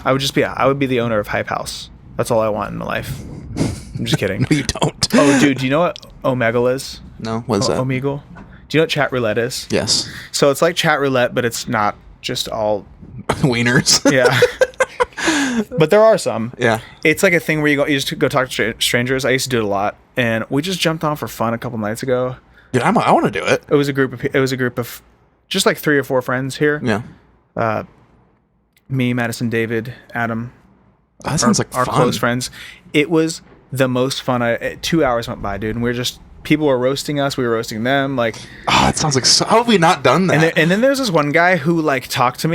I would be the owner of Hype House. That's all I want in my life. I'm just kidding. No, you don't. Oh, dude, do you know what Omegle is? No, what is that? Omegle? Do you know what chat roulette is? Yes. So it's like chat roulette, but it's not just all. Wieners. Yeah. But there are some. Yeah. It's like a thing where you just go talk to strangers. I used to do it a lot, and we just jumped on for fun a couple nights ago. Dude, I want to do it. It was a group of just like 3 or 4 friends here. Yeah. Me, Madison, David, Adam. That sounds like our fun. close friends. It was the most fun. 2 hours went by, dude, and people were roasting us. We were roasting them. Like, Oh, that sounds like how have we not done that? and then there's this one guy who like talked to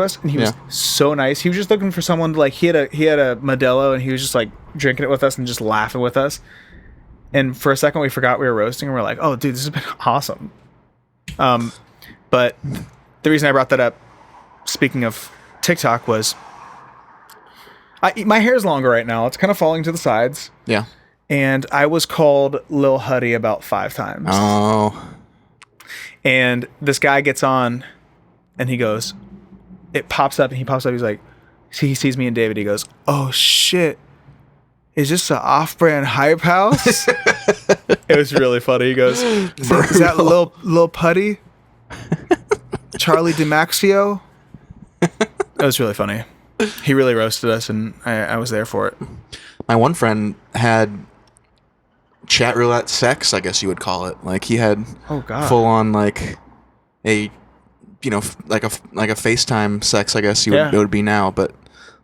us, and he was so nice. He was just looking for someone to like. He had a Modelo, and he was just like drinking it with us and just laughing with us. And for a second, we forgot we were roasting, and we're like, "Oh, dude, this has been awesome." But the reason I brought that up, speaking of TikTok, was my hair's longer right now. It's kind of falling to the sides. Yeah. And I was called Lil Huddy about 5 times. Oh. And this guy gets on, and he goes, it pops up, and he's like, he sees me and David. He goes, "Oh shit, is this an off-brand Hype House?" It was really funny. He goes, "Is that Lil Putty? Charlie DiMaxio?" It was really funny. He really roasted us, and I was there for it. My one friend had chat roulette sex, I guess you would call it. Like he had Oh god, full on like a like a FaceTime sex, I guess Yeah. it would be now, but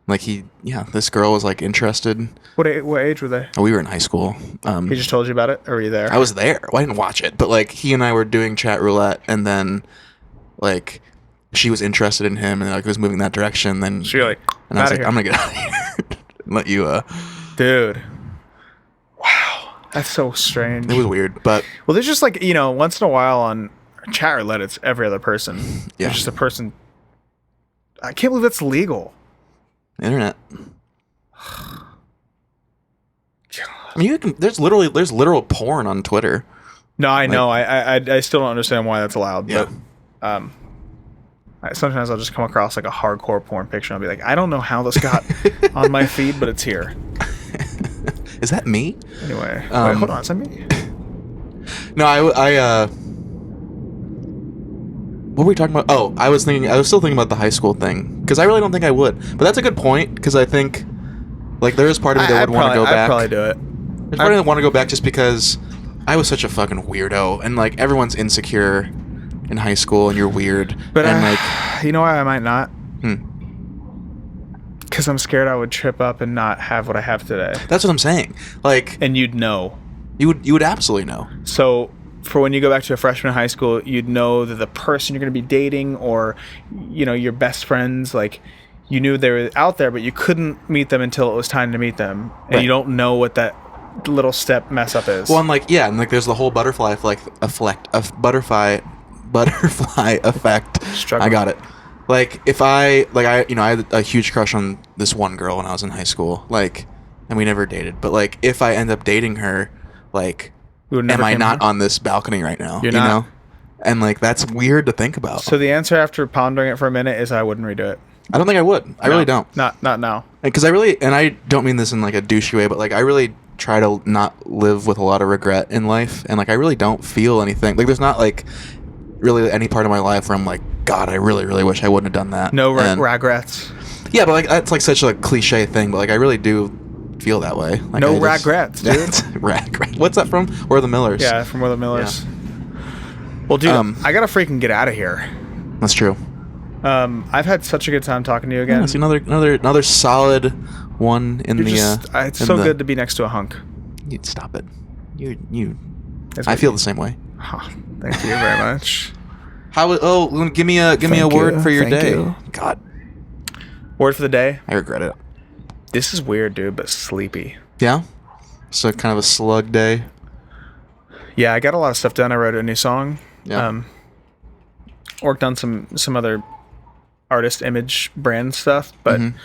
like this girl was like interested. What age were they? We were in high school. He just told you about it, or were you there? I was there. Well, I didn't watch it, but like he and I were doing chat roulette, and then like she was interested in him, and like was moving that direction. Then So you're like, and I was like, here. I'm gonna get out of here and let you. Dude. Wow, that's so strange. It was weird, but Well, there's just like, once in a while on chat roulette, it's every other person. Yeah. It's just a person. I can't believe that's legal. internet. I mean, there's literal porn on Twitter. No, I know. I still don't understand why that's allowed. Yeah. But sometimes I'll just come across like a hardcore porn picture and I'll be like, I don't know how this got on my feed, but it's here. Is that me? Anyway, wait, hold on. Is that me? No, I what were we talking about? Oh, I was still thinking about the high school thing because I really don't think I would. But that's a good point because I think like there is part of me that would want to go back. I'd probably do it. There's part of me that want to go back just because I was such a fucking weirdo and like everyone's insecure in high school and you're weird. But and like, you know why I might not? Because I'm scared I would trip up and not have what I have today. that's what I'm saying. Like, And you'd know. you would absolutely know. So for when you go back to a freshman in high school, you'd know that the person you're going to be dating or, your best friends, like you knew they were out there, but you couldn't meet them until it was time to meet them. And Right. you don't know what that little step mess up is. Well, and like and like there's the whole butterfly effect. Struggling. I got it. Like if I had a huge crush on this one girl when I was in high school, like, and we never dated, but like if I end up dating her, like, We would never am I came not here. on this balcony right now? You're you not. know? And like that's weird to think about. So the answer after pondering it for a minute is I wouldn't redo it. I don't think I would. I really don't. Not now. Because I don't mean this in like a douchey way, but like I really try to not live with a lot of regret in life, and like I really don't feel anything. Like there's not like really any part of my life where I'm like, God, I really, really wish I wouldn't have done that. No And- regrets. Yeah, but like that's like such a cliche thing, but like I really do feel that way. Like, No I just- regrets, dude. Regret. What's that from? Or the Millers? Yeah, from Where the Millers. Well, dude, I gotta freaking get out of here. That's true. I've had such a good time talking to you again. Yeah, it's another solid one in You're the. just, it's in so the- good to be next to a hunk. You stop it. You. That's I what feel you- the same way. Oh, thank you very much. Give me a Thank word you, for your thank day. you. God, Word for the day. I regret it. This is weird, dude, but sleepy. Yeah. So kind of a slug day. Yeah, I got a lot of stuff done. I wrote a new song. Yeah. Worked on some other artist image brand stuff, but Mm-hmm.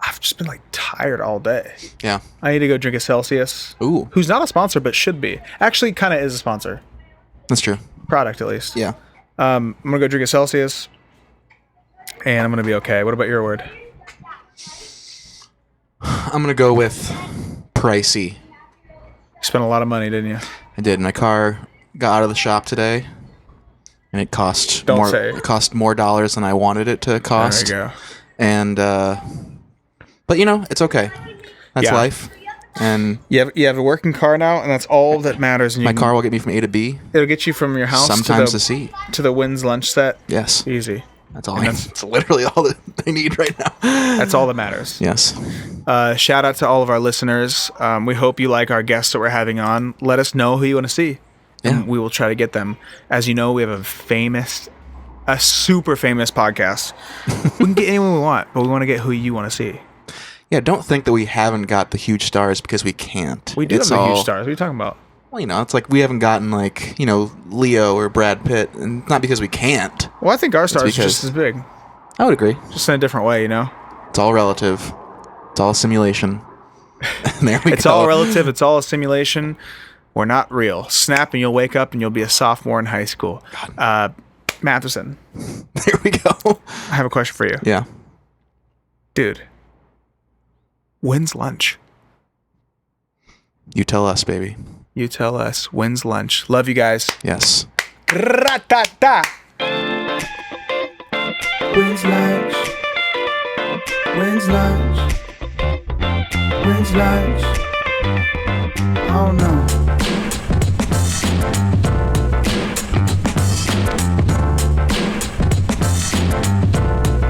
I've just been like tired all day. Yeah. I need to go drink a Celsius. Ooh, Who's not a sponsor but should be. Actually, kind of is a sponsor. that's true. Product at least. Yeah. I'm gonna go drink a Celsius, and I'm gonna be okay. What about your word? I'm gonna go with pricey. You spent a lot of money, didn't you? I did. My car got out of the shop today, and it cost Don't more. say. It cost more dollars than I wanted it to cost. There you go. And but it's okay. That's Yeah. life. And You have a working car now, and that's all that matters. And my car will get me from A to B. it'll get you from your house Sometimes to to C. the Wynn's lunch set. Yes. Easy. That's all. It's literally all that I need right now. That's all that matters. Yes. Shout out to all of our listeners. We hope you like our guests that we're having on. Let us know who you want to see, and Yeah. we will try to get them. As you know, we have a super famous podcast. We can get anyone we want, but we want to get who you want to see. Yeah. Don't think that we haven't got the huge stars because we can't. We do It's have the huge all- stars. What are you talking about? Well, it's like we haven't gotten like Leo or Brad Pitt, and not because we can't. Well, I think our stars are because- just as big, I would agree. just in a different way. It's all relative. It's all a simulation. And there we It's go. all relative. It's all a simulation. We're not real. Snap and you'll wake up and you'll be a sophomore in high school. Matheson, There we go. I have a question for you. Yeah. Dude, when's lunch? You tell us, baby. You tell us. When's lunch? Love you guys. Yes. Ra-ta-ta. When's lunch? When's lunch? When's lunch? I don't know.